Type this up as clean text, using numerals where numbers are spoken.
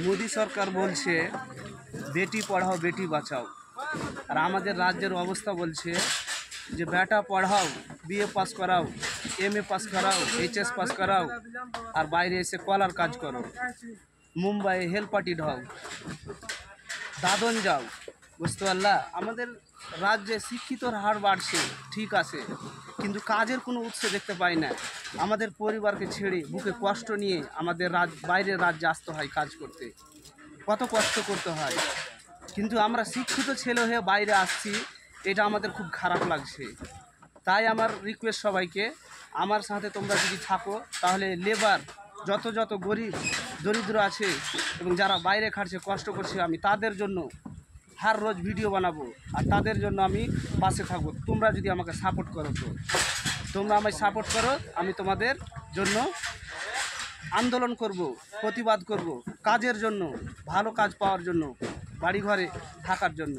মোদি সরকার বলছে বেটি পড়াও বেটি বাঁচাও, আর আমাদের রাজ্যের অবস্থা বলছে যে বেটা পড়াও, বিএ পাস করাও, এমএ পাস করাও, এইচএস পাস করাও, আর বাইরে এসে কলার কাজ করো, মুম্বাই হেল পার্টি ঢাও, দাদন যাও। বুঝতে পারলা? আমাদের রাজ্যে শিক্ষিতর হার বাড়ছে, ঠিক আছে, কিন্তু কাজের কোনো উৎস দেখতে পাই না। আমাদের পরিবারকে ছেড়ে বুকে কষ্ট নিয়ে আমাদের বাইরের রাজ্যে আসতে হয় কাজ করতে, কত কষ্ট করতে হয়। কিন্তু আমরা শিক্ষিত ছেলে হয়ে বাইরে আসছি, এটা আমাদের খুব খারাপ লাগছে। তাই আমার রিকোয়েস্ট সবাইকে, আমার সাথে তোমরা যদি থাকো তাহলে লেবার যত যত গরিব দরিদ্র আছে এবং যারা বাইরে খাটছে কষ্ট করছে, আমি তাদের জন্য হার রোজ ভিডিও বানাবো আর তাদের জন্য আমি পাশে থাকবো। তোমরা যদি আমাকে সাপোর্ট করো, তো তোমরা আমায় সাপোর্ট করো, আমি তোমাদের জন্য আন্দোলন করব, প্রতিবাদ করব, কাজের জন্য, ভালো কাজ পাওয়ার জন্য, বাড়ি ঘরে থাকার জন্য।